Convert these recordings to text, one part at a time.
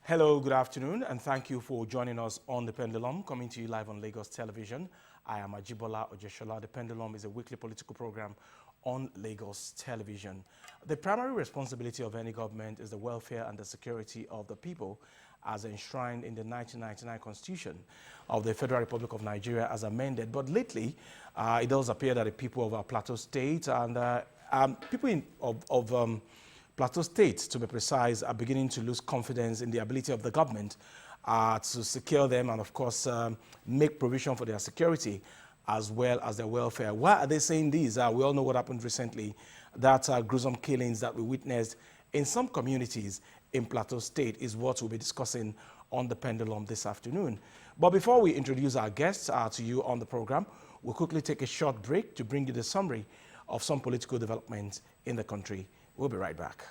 Hello, good afternoon, and thank you for joining us on The Pendulum, coming to you live on Lagos Television. I am Ajibola Ojeshola. The Pendulum is a weekly political program on Lagos Television. The primary responsibility of any government is the welfare and the security of the people, as enshrined in the 1999 Constitution of the Federal Republic of Nigeria as amended. But lately, it does appear that the people of our Plateau State and people of Plateau State, to be precise, are beginning to lose confidence in the ability of the government to secure them and, of course, make provision for their security as well as their welfare. Why are they saying this? We all know what happened recently, that gruesome killings that we witnessed in some communities in Plateau State is what we'll be discussing on The Pendulum this afternoon. But before we introduce our guests to you on the program, we'll quickly take a short break to bring you the summary of some political developments in the country. We'll be right back.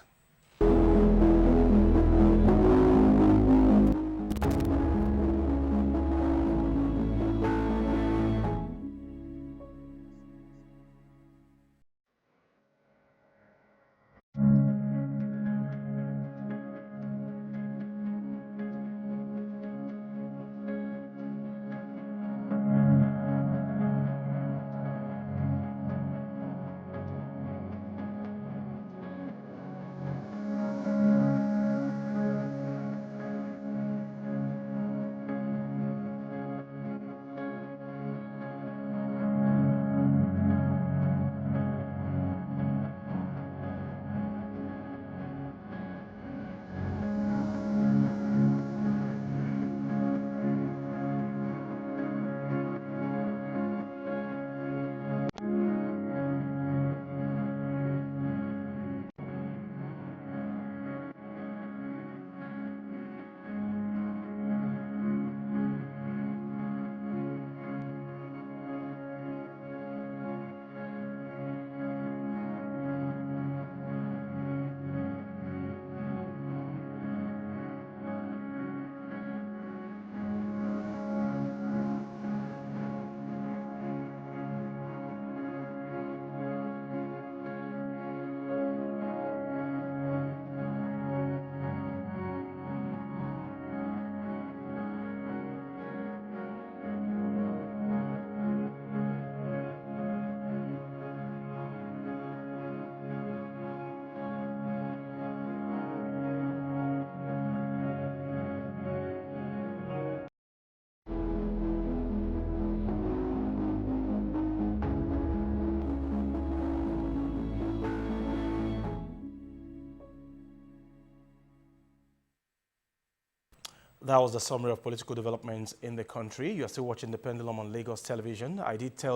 That was the summary of political developments in the country. You are still watching The Pendulum on Lagos Television. I did say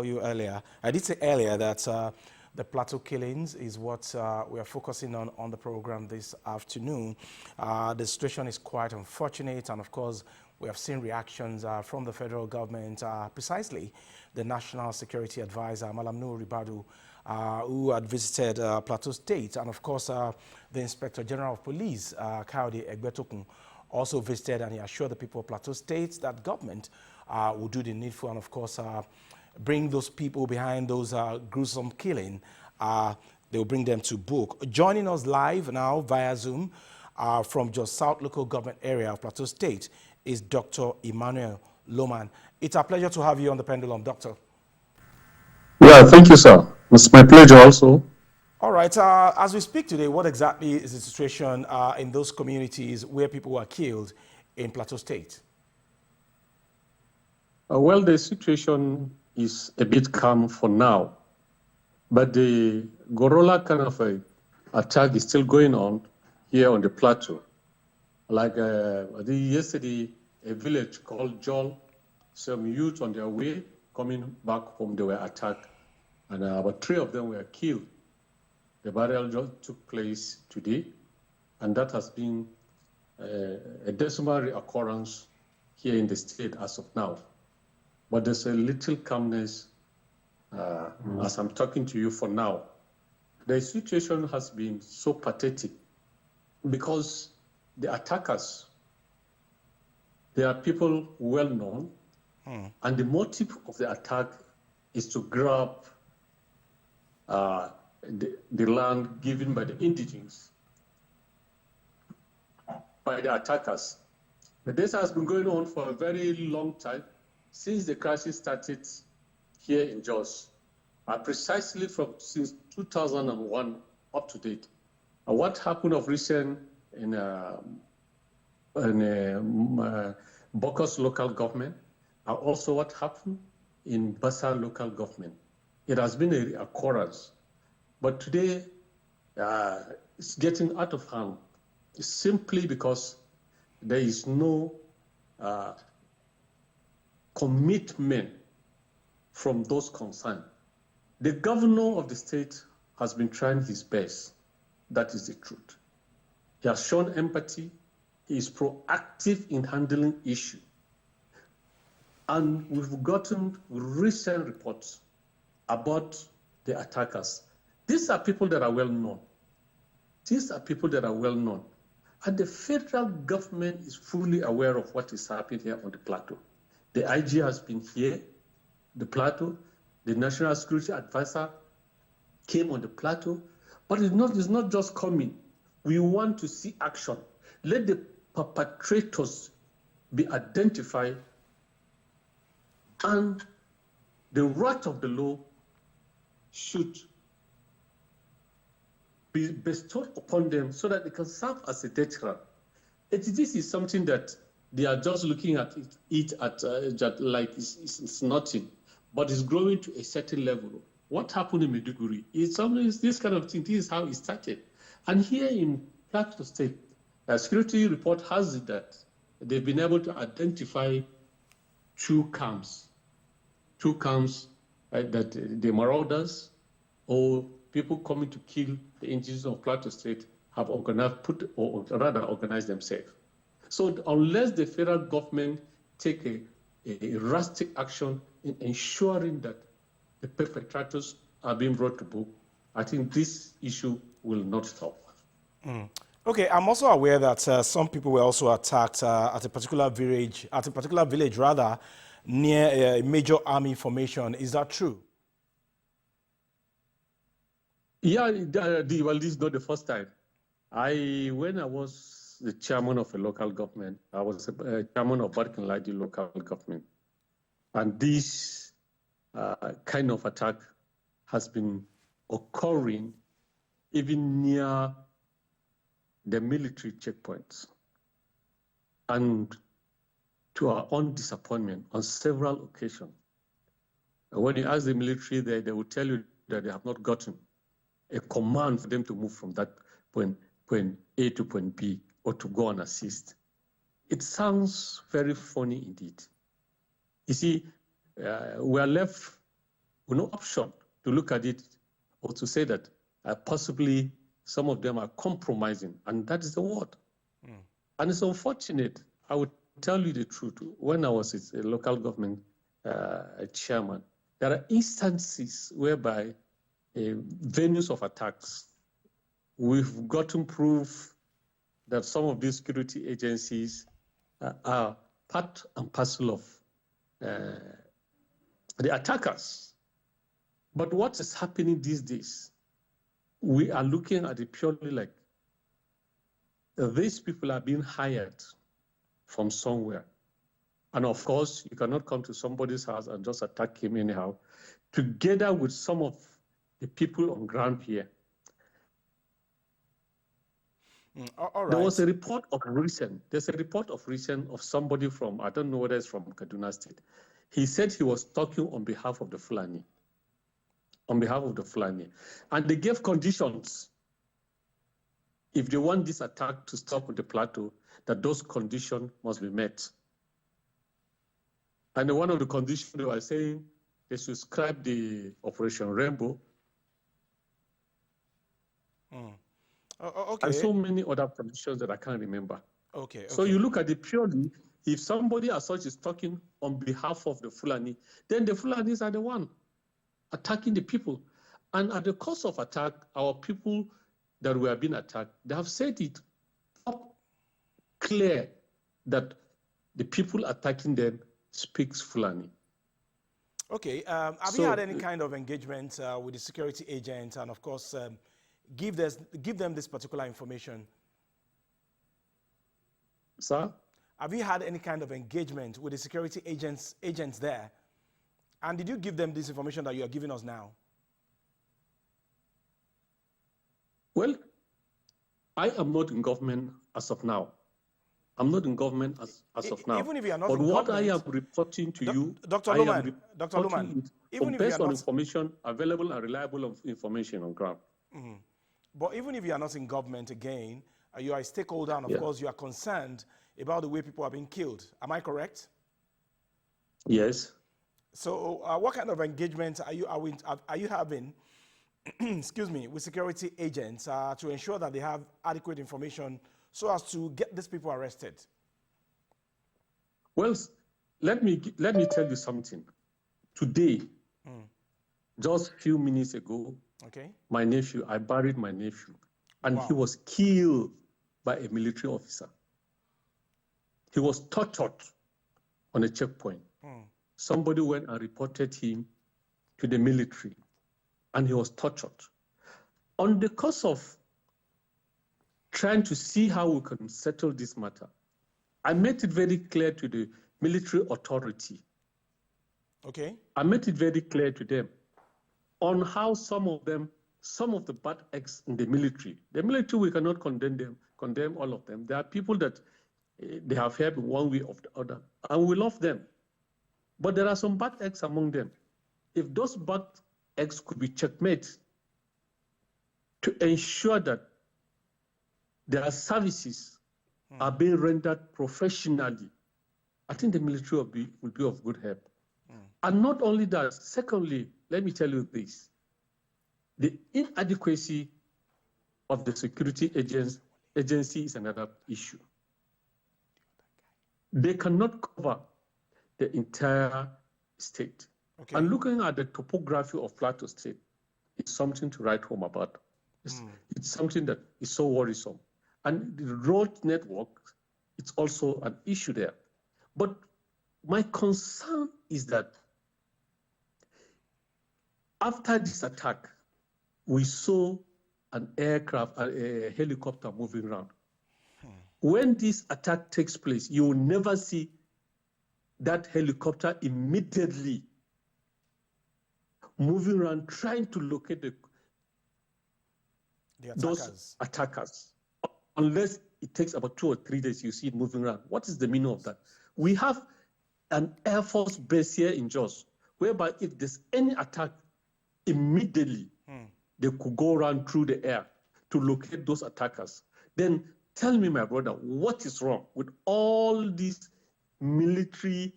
earlier that the Plateau killings is what we are focusing on the program this afternoon. The situation is quite unfortunate, and of course, we have seen reactions from the federal government, precisely the National Security Advisor, Malam Nuhu Ribadu, who had visited Plateau State, and of course, the Inspector General of Police, Kayode Egbetokun, also visited, and he assured the people of Plateau State that government will do the needful and, of course, bring those people behind those gruesome killing. They will bring them to book. Joining us live now via Zoom from Jos South Local Government Area of Plateau State is Dr. Emmanuel Loman. It's a pleasure to have you on The Pendulum, Doctor. Yeah, thank you, sir. It's my pleasure also. All right. As we speak today, what exactly is the situation in those communities where people were killed in Plateau State? Well, the situation is a bit calm for now, but the guerrilla kind of attack is still going on here on the plateau. Like yesterday, a village called Jol, some youth on their way coming back home, they were attacked, and about 3 of them were killed. The burial just took place today, and that has been a decimal occurrence here in the state as of now. But there's a little calmness as I'm talking to you for now. The situation has been so pathetic because the attackers, they are people well known, and the motive of the attack is to grab the land given by the indigenes, by the attackers. This has been going on for a very long time, since the crisis started here in Jos, precisely since 2001 up to date. What happened of recent in Bokos local government, and also what happened in Bassa local government. It has been a occurrence, but today it's getting out of hand simply because there is no commitment from those concerned. The governor of the state has been trying his best. That is the truth. He has shown empathy. He is proactive in handling issues. And we've gotten recent reports about the attackers. These are people that are well known. These are people that are well known. And the federal government is fully aware of what is happening here on the Plateau. The IG has been here, the Plateau. The National Security Advisor came on the Plateau. But it's not just coming. We want to see action. Let the perpetrators be identified and the wrath of the law should be bestowed upon them so that they can serve as a deterrent. This is something that they are just looking at like it's nothing, but it's growing to a certain level. What happened in Maiduguri is this kind of thing. This is how it started. And here in Plateau State, a security report has it that they've been able to identify two camps that the marauders or people coming to kill the indigenous of Plateau State have organized themselves. So unless the federal government take a drastic action in ensuring that the perpetrators are being brought to book, I think this issue will not stop. Okay, I'm also aware that some people were also attacked at a particular village, near a major army formation. Is that true? Yeah, well, this is not the first time. When I was the chairman of a local government, I was chairman of Barkinladi local government, and this kind of attack has been occurring even near the military checkpoints. And to our own disappointment, on several occasions, when you ask the military there, they will tell you that they have not gotten a command for them to move from that point A to point B or to go and assist. It sounds very funny indeed. You see, we are left with no option to look at it or to say that possibly some of them are compromising, and that is the word. And it's unfortunate. I would tell you the truth. When I was a local government chairman, there are instances whereby venues of attacks, we've gotten proof that some of these security agencies are part and parcel of the attackers. But what is happening these days, we are looking at it purely like these people are being hired from somewhere. And of course, you cannot come to somebody's house and just attack him anyhow, together with some of the people on ground here. All right. There was a report of recent, of somebody from, I don't know whether it's from Kaduna State. He said he was talking on behalf of the Fulani. And they gave conditions. If they want this attack to stop with the Plateau, that those conditions must be met. And one of the conditions they were saying, they should scrap the Operation Rainbow. Okay. And so many other conditions that I can't remember. Okay. So you look at it purely, if somebody as such is talking on behalf of the Fulani, then the Fulanis are the one attacking the people. And at the cost of attack, our people that were being attacked, they have said it up clear that the people attacking them speaks Fulani. Okay. Have you had any kind of engagement with the security agents and, of course, give them this particular information? Sir? Have you had any kind of engagement with the security agents there? And did you give them this information that you are giving us now? Well, I am not in government as of now. I'm not in government as of now. Even if you are not but in what government, I am reporting to you, Dr. I am Dr. reporting Luman, it even if you based are on not, information, available and reliable information on ground. but even if you are not in government again, you are a stakeholder, and of Yeah. course you are concerned about the way people are being killed. Am I correct? Yes. So what kind of engagement are you having, excuse me, with security agents to ensure that they have adequate information so as to get these people arrested? Well, let me tell you something. Today, just a few minutes ago, Okay. I buried my nephew, and he Wow. was killed by a military officer. He was tortured on a checkpoint. Somebody went and reported him to the military, and he was tortured. On the course of trying to see how we can settle this matter, I made it very clear to the military authority. Okay. I made it very clear to them on how some of the bad acts in the military, we cannot condemn all of them. There are people that they have helped one way or the other, and we love them. But there are some bad acts among them. If those bad acts could be checkmate to ensure that their services are being rendered professionally, I think the military will be of good help. And not only that, secondly, let me tell you this. The inadequacy of the security agency is another issue. They cannot cover the entire state. Okay. And looking at the topography of Plateau State, it's something to write home about. It's something that is so worrisome. And the road network, it's also an issue there. But my concern is that after this attack, we saw an aircraft, a helicopter moving around. When this attack takes place, you will never see that helicopter immediately moving around trying to locate those attackers. Unless it takes about 2 or 3 days, you see it moving around. What is the meaning of that? We have an Air Force base here in Jos, whereby if there's any attack, immediately they could go around through the air to locate those attackers. Then tell me, my brother, what is wrong with all these military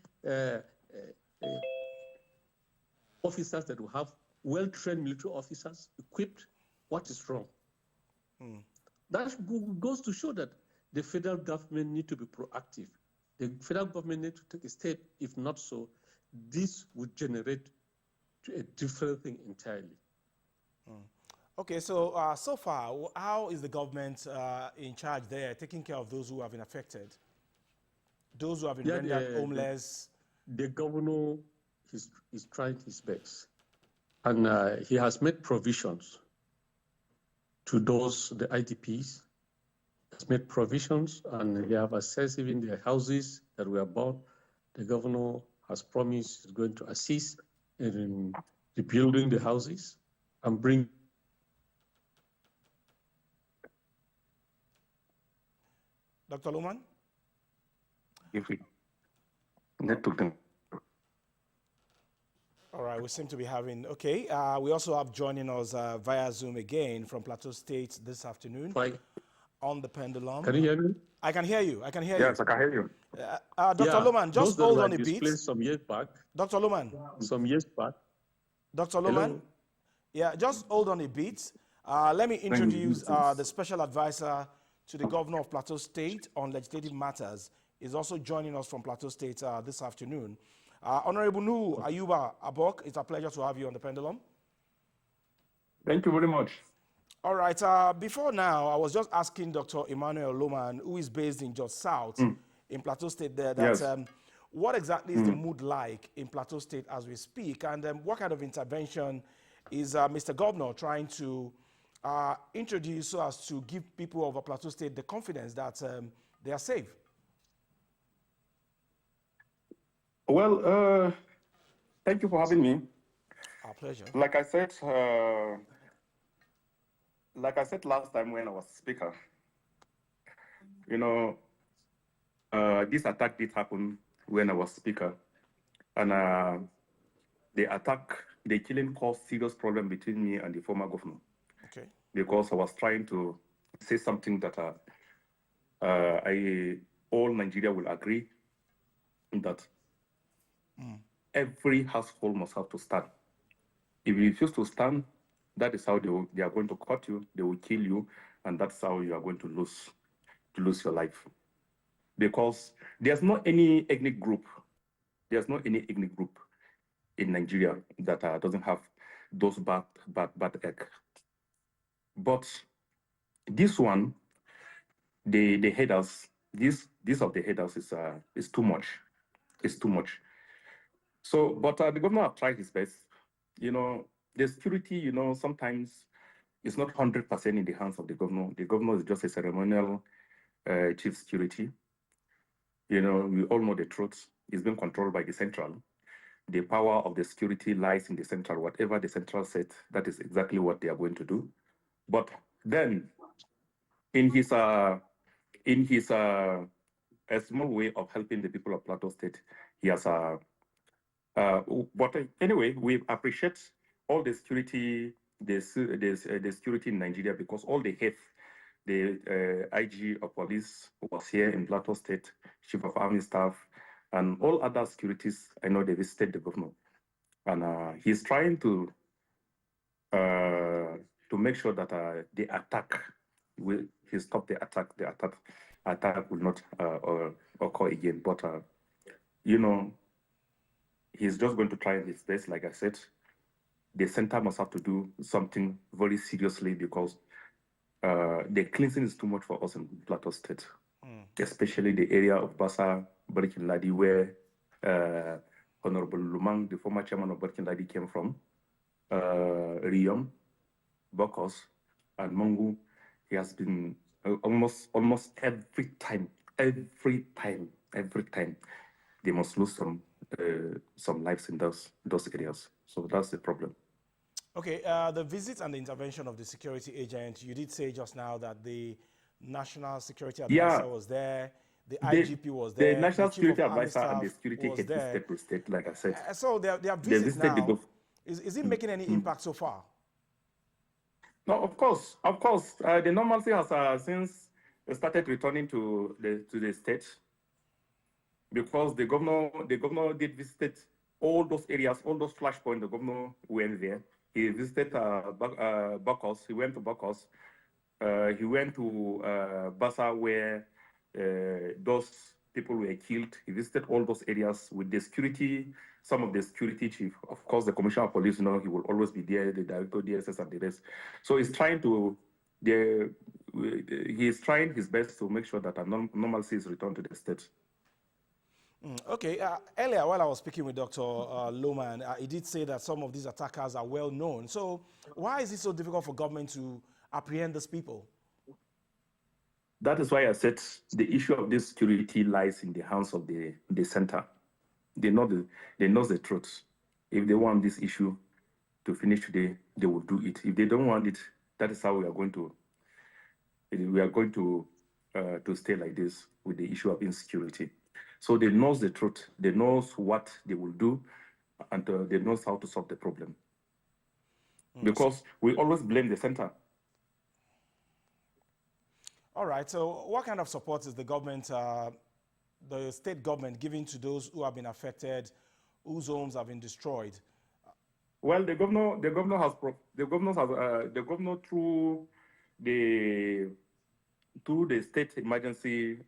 officers that we have, well-trained military officers, equipped? What is wrong? That goes to show that the federal government need to be proactive. The federal government need to take a step. If not so, this would generate a different thing entirely. Okay, so so far, how is the government in charge there, taking care of those who have been affected? Those who have been rendered homeless? The governor is trying his best. And he has made provisions to the IDPs. Has made provisions, and they have assessed even their houses that were bought. The governor has promised he's going to assist in rebuilding the houses and bring. Dr. Luman? All right, we seem to be having, okay. We also have joining us via Zoom again from Plateau State this afternoon on the Pendulum. Can you hear me? I can hear you. I can hear you. Yes, I can hear you. Dr. Luman, just hold on a bit. Some years back. Dr. Luman. Some years back. Dr. Luman. Yeah, just hold on a bit. Let me introduce the special advisor to the governor of Plateau State on legislative matters. Is also joining us from Plateau State this afternoon. Honorable Nuhu Ayuba Abok, it's a pleasure to have you on the Pendulum. Thank you very much. All right, before now, I was just asking Dr. Emmanuel Loman, who is based in Jos South, in Plateau State there, that what exactly is the mood like in Plateau State as we speak, and what kind of intervention is Mr. Governor trying to introduce so as to give people of Plateau State the confidence that they are safe? Well, thank you for having me. Our pleasure. Like I said last time when I was speaker, you know, this attack did happen when I was speaker, and the killing caused serious problem between me and the former governor. Okay. Because I was trying to say something that all Nigeria will agree that every household must have to stand. If you refuse to stand, that is how they are going to cut you, they will kill you, and that's how you are going to lose your life. Because there's not any ethnic group in Nigeria that doesn't have those bad egg. But this one, the headers, this of the headers is too much. It's too much. So, but the governor have tried his best. You know, the security, you know, sometimes it's not 100% in the hands of the governor. The governor is just a ceremonial chief security. You know, we all know the truth. It's being controlled by the central. The power of the security lies in the central. Whatever the central said, that is exactly what they are going to do. But then, in his a small way of helping the people of Plateau State, he has but anyway, we appreciate all the security, the security in Nigeria, because all the head, the IG of police was here in Plateau State, Chief of Army Staff, and all other securities. I know they visited the governor, and he's trying to make sure that the attack will he stop the attack. The attack will not occur again. But you know, he's just going to try his best. Like I said, the center must have to do something very seriously, because the cleansing is too much for us in Plateau State, especially the area of Bassa, Barkin Ladi, where Honorable Lumang, the former chairman of Barkin Ladi, came from. Riyom, Bokos, and Mongu. He has been almost every time they must lose some lives in those areas. So that's the problem. Okay, the visit and the intervention of the security agent, you did say just now that the National Security Advisor was there, the IGP was there, the National Chief Security of Army Advisor and the Staff security was head there. visited to state, like I said. So their They visit visited the now, is it making any impact so far? No, of course. The normalcy has since started returning to the state, because the governor did visit all those areas, all those flashpoints. The governor went there. He visited Bokos. He went to Bokos. He went to Bassa, where those people were killed. He visited all those areas with the security, some of the security chief. Of course, the commissioner of police, you know, he will always be there, the director, DSS, and the rest. So he's trying to, he's trying his best to make sure that a normalcy is returned to the state. Okay, earlier while I was speaking with Dr. Loman, he did say that some of these attackers are well known. So why is it so difficult for government to apprehend these people? That is why I said the issue of this security lies in the hands of the center. They know the truth. If they want this issue to finish today, they will do it. If they don't want it, that is how we are going to stay like this with the issue of insecurity. So they know the truth. They know what they will do, and they know how to solve the problem. Because we always blame the center. All right. So what kind of support is the government, the state government, giving to those who have been affected, whose homes have been destroyed? Well, the governor through the state emergency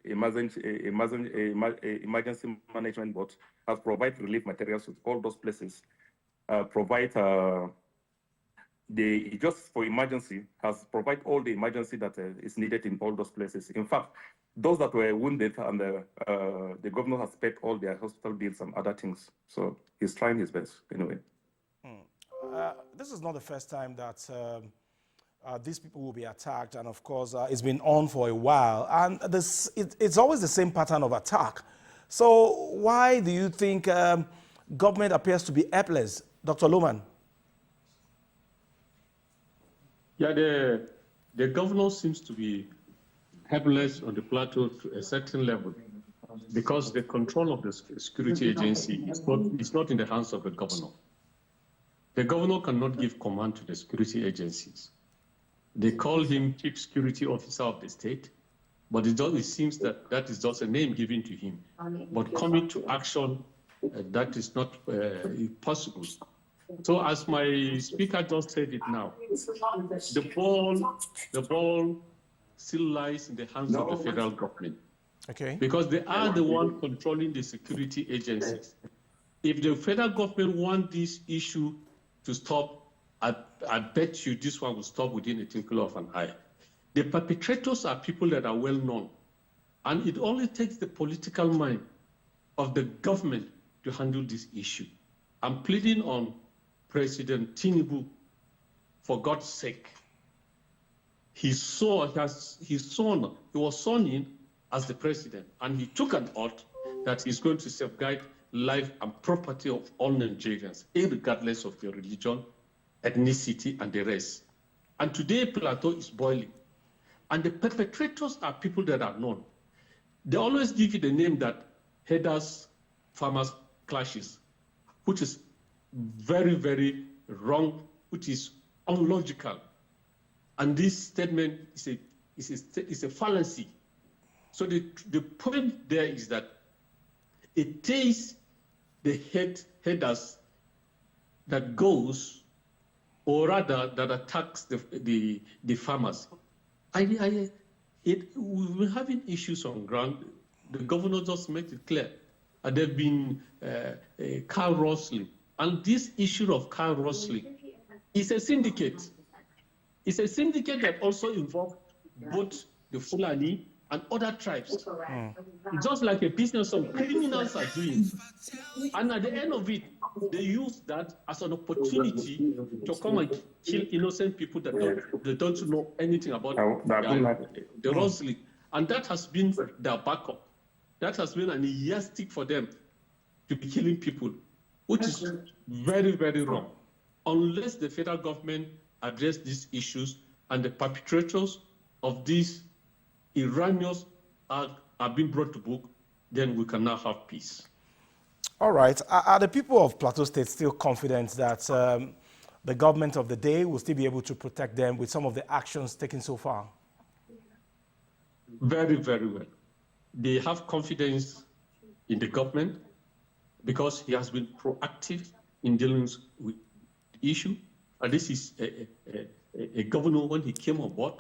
management board has provided relief materials to all those places. Just for emergency has provided all the emergency that is needed in all those places. In fact, those that were wounded, and the governor has paid all their hospital bills and other things. So he's trying his best anyway. This is not the first time that these people will be attacked, and of course, it's been on for a while. And it's always the same pattern of attack. So why do you think government appears to be helpless, Dr. Luman? Yeah, the governor seems to be helpless on the plateau to a certain level because the control of the security agency is not in the hands of the governor. The governor cannot give command to the security agencies. They call him Chief Security Officer of the state, but it seems that that is just a name given to him. But coming to action, that is not possible. So as my speaker just said it now, the ball still lies in the hands of the federal government. Okay. Because they are the one controlling the security agencies. If the federal government wants this issue to stop, I bet you this one will stop within a twinkle of an eye. The perpetrators are people that are well known, and it only takes the political mind of the government to handle this issue. I'm pleading on President Tinubu, for God's sake. He was sworn in as the president, and he took an oath that he's going to safeguard life and property of all Nigerians, regardless of their religion, ethnicity, and the rest. And today, Plateau is boiling. And the perpetrators are people that are known. They always give you the name that herders, farmers clashes, which is very, very wrong, which is unlogical. And this statement is a fallacy. So the point there is that it takes the headers that goes, or rather that attacks the farmers. We've been having issues on ground. The governor just made it clear. There have been car rustling. And this issue of car rustling is a syndicate. It's a syndicate that also involves both the Fulani and other tribes. Just like a business some criminals are doing. And at the end of it, they use that as an opportunity to come and kill innocent people that don't know anything about the rustling. And that has been their backup. That has been an yardstick for them to be killing people, which is very, very wrong. Unless the federal government address these issues and the perpetrators of these Iranians are being brought to book, then we can now have peace. All right. Are the people of Plateau State still confident that the government of the day will still be able to protect them with some of the actions taken so far? Very, very well. They have confidence in the government because he has been proactive in dealing with the issue. And this is a governor, when he came on board,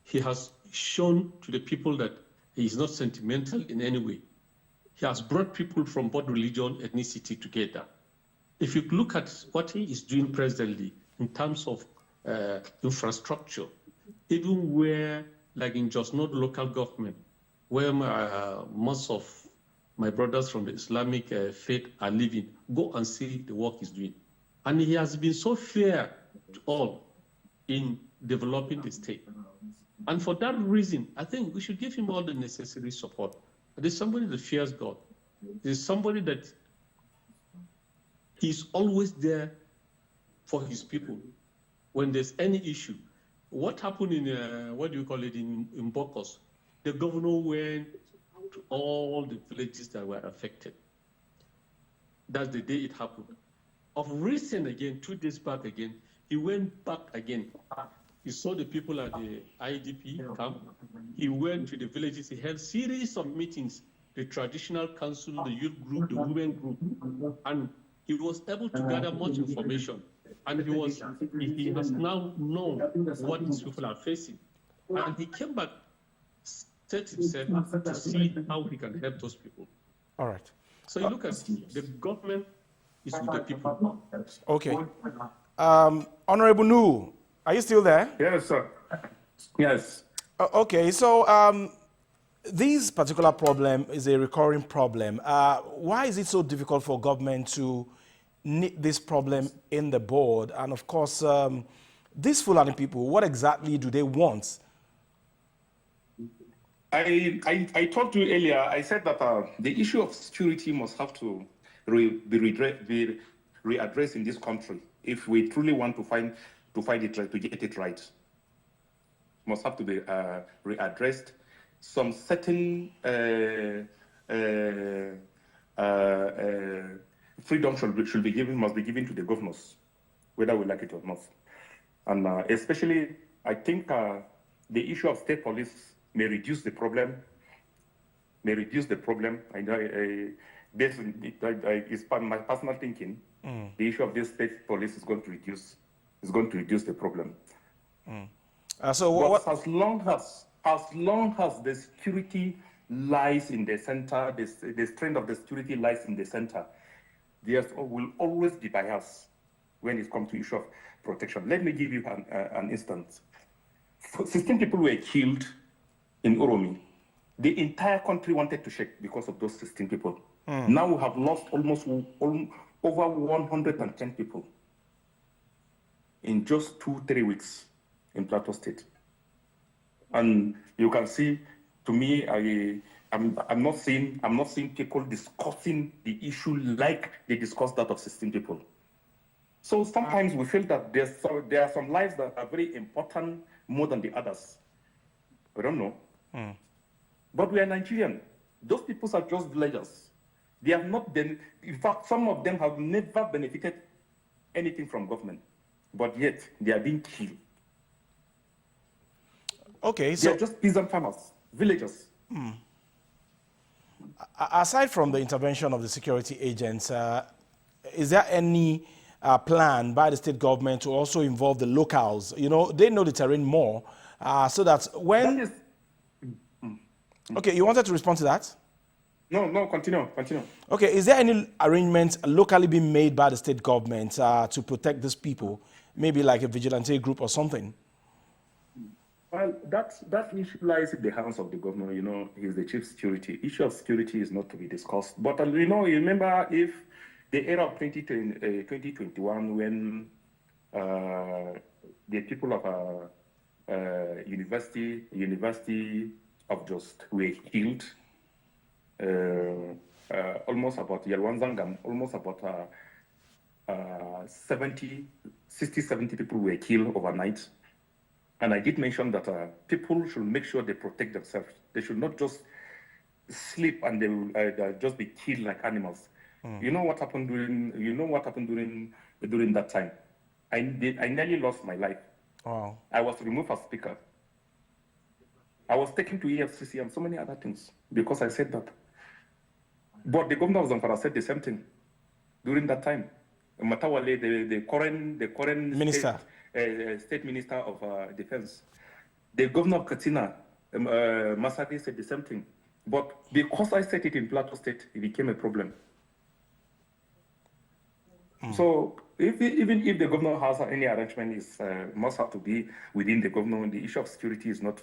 he has shown to the people that he is not sentimental in any way. He has brought people from both religion, ethnicity together. If you look at what he is doing presently in terms of infrastructure, even where, like in just not local government, where most of my brothers from the Islamic faith are living, go and see the work he's doing. And he has been so fair to all in developing the state. And for that reason, I think we should give him all the necessary support. There's somebody that fears God. There's somebody that he's always there for his people when there's any issue. What happened in, in Bokos? The governor went to all the villages that were affected. That's the day it happened. Of recent again, 2 days back again, he went back again. He saw the people at the IDP camp. He went to the villages. He held series of meetings, the traditional council, the youth group, the women group, and he was able to gather much information. And he has now known what these people are facing. And he came back, set himself to see how he can help those people. All right. So you look at the government is with the people. Okay. Honorable Nu, are you still there? Yes, sir. Yes. Okay, so this particular problem is a recurring problem. Why is it so difficult for government to nip this problem in the bud? And of course, these Fulani people, what exactly do they want? I told you earlier, I said that the issue of security must have to be readdressed in this country if we truly want to find it right, to get it right. Must have to be readdressed. Some certain freedom should be given, must be given to the governors, whether we like it or not. And especially, I think the issue of state police may reduce the problem. I know it's my personal thinking. The issue of this state police is going to reduce the problem. So But what? as long as the security lies in the center, the strength of the security lies in the center, there will always be bias when it comes to issue of protection. Let me give you an instance. 16 people were killed in Oromi. The entire country wanted to shake because of those 16 people. Now we have lost almost over 110 people in just 2-3 weeks in Plateau State. And you can see, to me, I'm not seeing people discussing the issue like they discussed that of 16 people. So sometimes we feel that there are some lives that are very important more than the others. We don't know. But we are Nigerian. Those people are just villagers. They have not been, in fact, some of them have never benefited anything from government, but yet they are being killed. Okay, they are just peasant farmers, villagers. Aside from the intervention of the security agents, is there any plan by the state government to also involve the locals? You know, they know the terrain more, so that when... That is, Okay, you wanted to respond to that? No, continue. Okay, is there any arrangements locally being made by the state government to protect these people? Maybe like a vigilante group or something? Well, that issue lies in the hands of the governor. You know, he's the chief security. Issue of security is not to be discussed. But you know, you remember if the era of 2021 when the people of University of Just were killed, almost about Yalwanzangam, almost about 70 people were killed overnight. And I did mention that people should make sure they protect themselves. They should not just sleep and they will just be killed like animals. You know what happened during that time? I nearly lost my life. Wow. I was removed as speaker. I was taken to EFCC and so many other things because I said that. But the governor of Zamfara said the same thing during that time. Matawale, the current Minister. State Minister of Defense. The governor of Katsina, Masari, said the same thing. But because I said it in Plateau State, it became a problem. So even if the governor has any arrangement, it must have to be within the governor. The issue of security is not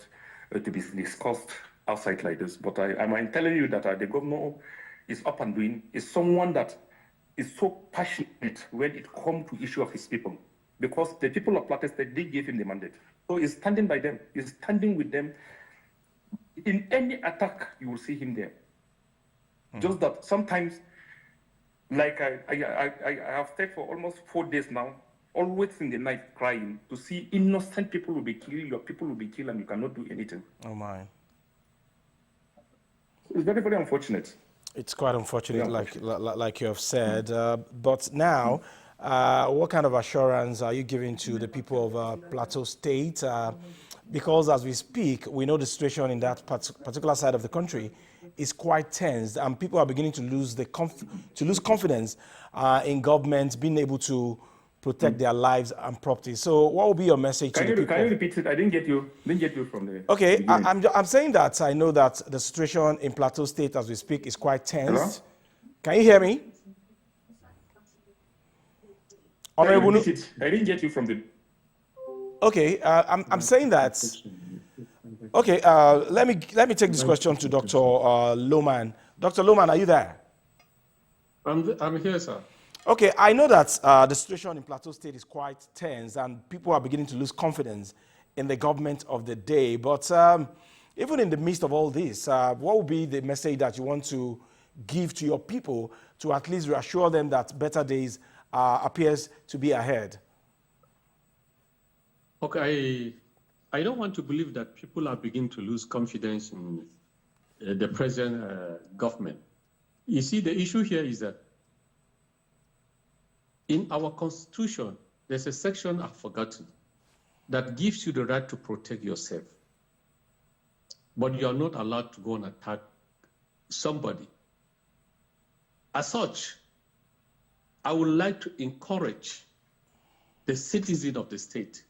to be discussed outside like this. But I'm telling you that the governor is up and doing, is someone that is so passionate when it comes to issue of his people. Because the people of Plateau State, they gave him the mandate. So he's standing by them. He's standing with them. In any attack, you will see him there. Just that sometimes, like I have stayed for almost 4 days now, always in the night crying to see innocent people will be killed, your people will be killed, and you cannot do anything. Oh my. It's very, very unfortunate. It's quite unfortunate, Yeah. like you have said. But now, what kind of assurance are you giving to the people of Plateau State? Because as we speak, we know the situation in that particular side of the country is quite tense, and people are beginning to lose confidence in government being able to protect their lives and property. So, what will be your message to the people? Can you repeat it? I didn't get you. From the Okay, beginning. I'm saying that I know that the situation in Plateau State as we speak is quite tense. Hello? Can you hear me? Honorable, Repeat it. I didn't get you from the. okay, I'm saying that. Okay, let me take this question to Dr. Lohman. Dr. Lohman, are you there? I'm here, sir. Okay, I know that the situation in Plateau State is quite tense and people are beginning to lose confidence in the government of the day. But, Even in the midst of all this, what would be the message that you want to give to your people to at least reassure them that better days appears to be ahead? Okay, I don't want to believe that people are beginning to lose confidence in the present government. You see, the issue here is that in our constitution, there's a section I've forgotten that gives you the right to protect yourself. But you are not allowed to go and attack somebody. As such, I would like to encourage the citizen of the state.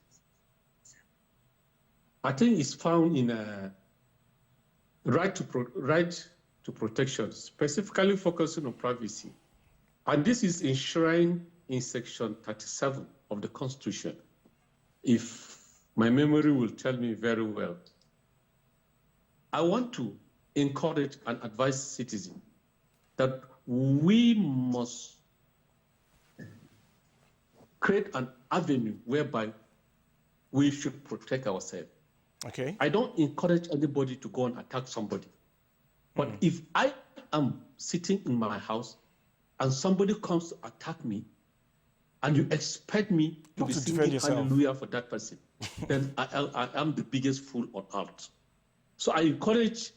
I think it's found in a right to protection, specifically focusing on privacy. And this is enshrined in Section 37 of the Constitution, if my memory will tell me very well. I want to encourage and advise citizens that we must create an avenue whereby we should protect ourselves. Okay. I don't encourage anybody to go and attack somebody. But if I am sitting in my house and somebody comes to attack me, and you expect me to be singing hallelujah for that person, then I am the biggest fool on earth. So I encourage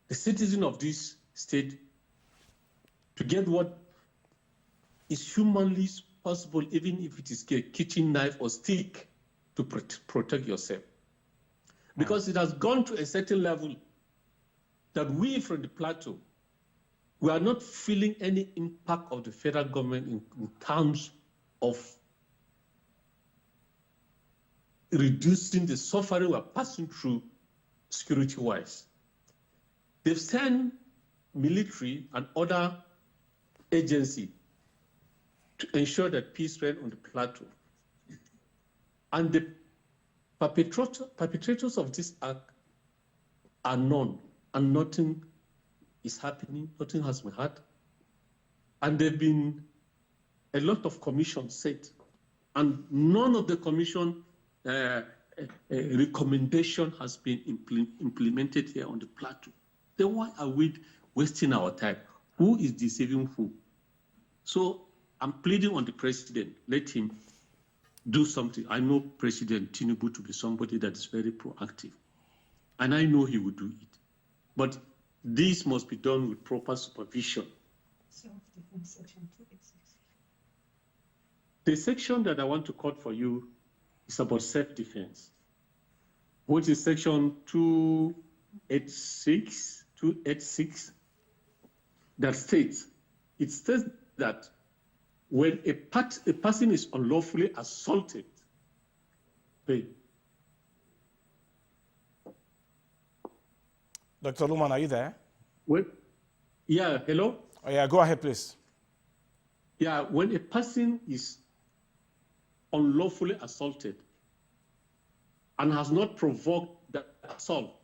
the citizen of this state to get what is humanly possible, even if it is a kitchen knife or stick, to protect yourself. Because it has gone to a certain level that we from the Plateau, we are not feeling any impact of the federal government in terms of reducing the suffering we are passing through security-wise. They've sent military and other agencies to ensure that peace reigns on the Plateau. And the perpetrators of this act are known, and nothing is happening, nothing has been had. And there have been a lot of commissions set, and none of the commission recommendation has been implemented here on the Plateau. Then why are we wasting our time? Who is deceiving who? So I'm pleading on the president, let him do something. I know President Tinubu to be somebody that is very proactive, and I know he will do it. But this must be done with proper supervision. Self-defense section 286. The section that I want to quote for you is about self-defense, which is section 286, that states, it says that when a person is unlawfully assaulted, Dr. Luman, are you there? Yeah, hello? Oh, yeah, go ahead, please. Yeah, when a person is unlawfully assaulted and has not provoked that assault,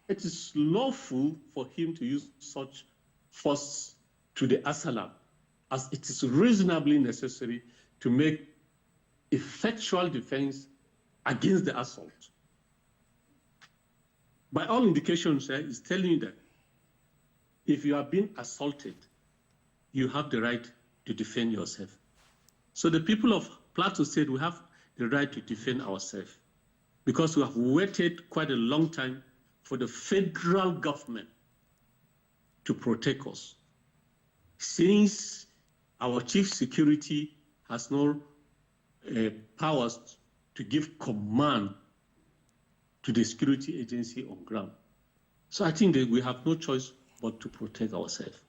it is lawful for him to use such force to the assailant as it is reasonably necessary to make effectual defense against the assault. By all indications, it's telling you that if you are being assaulted, you have the right to defend yourself. So the people of Plateau State, we have the right to defend ourselves because we have waited quite a long time for the federal government to protect us. Since our chief security has no powers to give command to the security agency on ground. So I think that we have no choice but to protect ourselves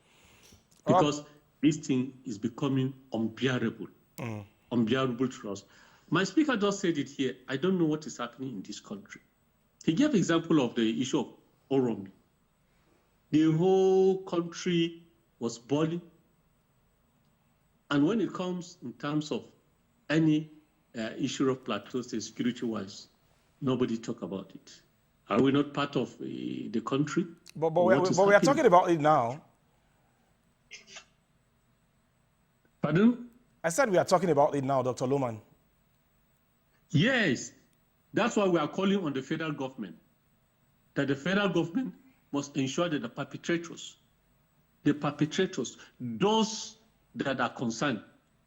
because this thing is becoming unbearable, unbearable to us. My speaker just said it here. I don't know what is happening in this country. He gave example of the issue of Oromi. The whole country was boiling. And when it comes in terms of any issue of Plateau State security-wise, nobody talk about it. Are we not part of the country? But we are talking about it now. Pardon? I said we are talking about it now, Dr. Luman. Yes. That's why we are calling on the federal government that the federal government must ensure that the perpetrators, those that are concerned.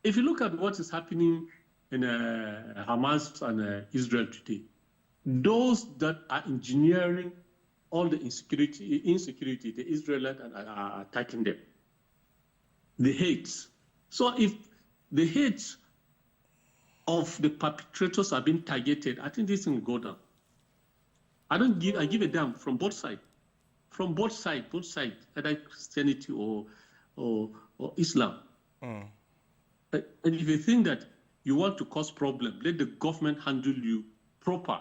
If you look at what is happening in Hamas and Israel today, those that are engineering all the insecurity, the Israelites are attacking them. The hate. So if the hate of the perpetrators are being targeted, I think this will go down. I give a damn from both sides. From both sides, either Christianity or Islam. And if you think that you want to cause problem, let the government handle you proper.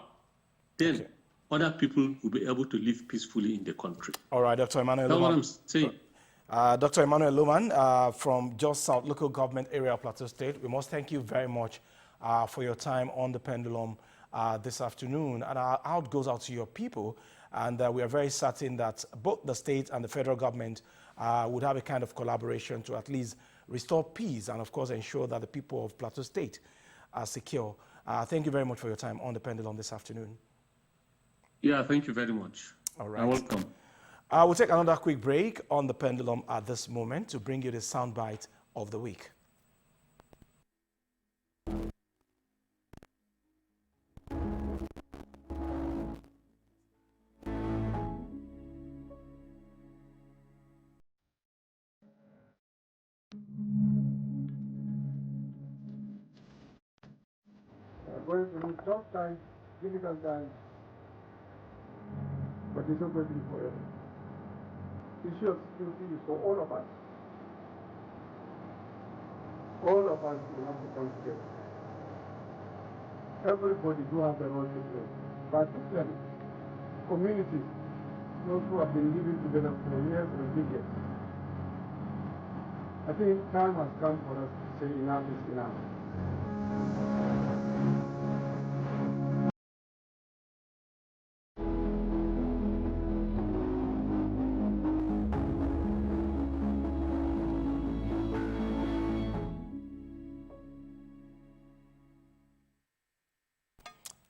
Then other people will be able to live peacefully in the country. All right, Dr. Emmanuel That's Luman. what I'm saying. Dr. Emmanuel Luman from Jos South Local Government Area of Plateau State, we must thank you very much for your time on the Pendulum this afternoon. And our out goes out to your people. And we are very certain that both the state and the federal government would have a kind of collaboration to at least restore peace and, of course, ensure that the people of Plateau State are secure. Thank you very much for your time on the Pendulum this afternoon. Yeah, thank you very much. All right. You're welcome. We'll take another quick break on the Pendulum at this moment to bring you the soundbite of the week. Going through tough times, difficult times, but it's not going to be forever. Issue of security is for all of us. All of us will have to come together. Everybody do have their role to play, particularly communities, those who have been living together for years and decades. I think time has come for us to say enough is enough.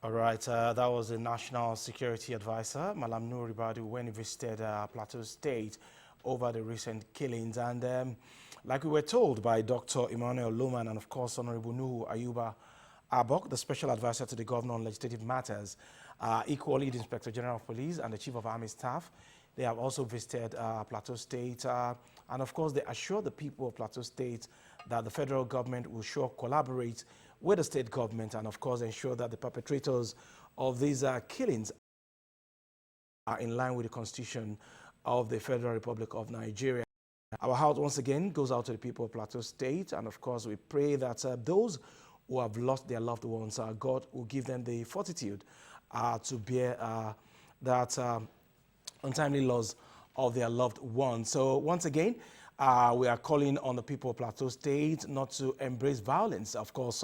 All right, that was the National Security Advisor, Malam Noor Ribadu, when he visited Plateau State over the recent killings. And like we were told by Dr. Emmanuel Luman and, of course, Honorable Nuhu Ayuba Abok, the Special Advisor to the Governor on Legislative Matters, equally the Inspector General of Police and the Chief of Army Staff, they have also visited Plateau State. And, of course, they assured the people of Plateau State that the federal government will sure collaborate with the state government and, of course, ensure that the perpetrators of these killings are in line with the Constitution of the Federal Republic of Nigeria. Our heart once again goes out to the people of Plateau State, and of course we pray that those who have lost their loved ones, God will give them the fortitude to bear that untimely loss of their loved ones. So once again, we are calling on the people of Plateau State not to embrace violence. Of course,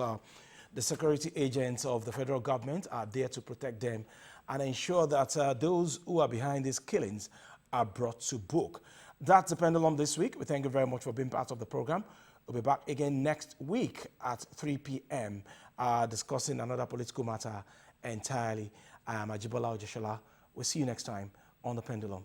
the security agents of the federal government are there to protect them and ensure that those who are behind these killings are brought to book. That's the Pendulum this week. We thank you very much for being part of the program. We'll be back again next week at 3 p.m. Discussing another political matter entirely. I am Ajibola Ojeshola. We'll see you next time on the Pendulum.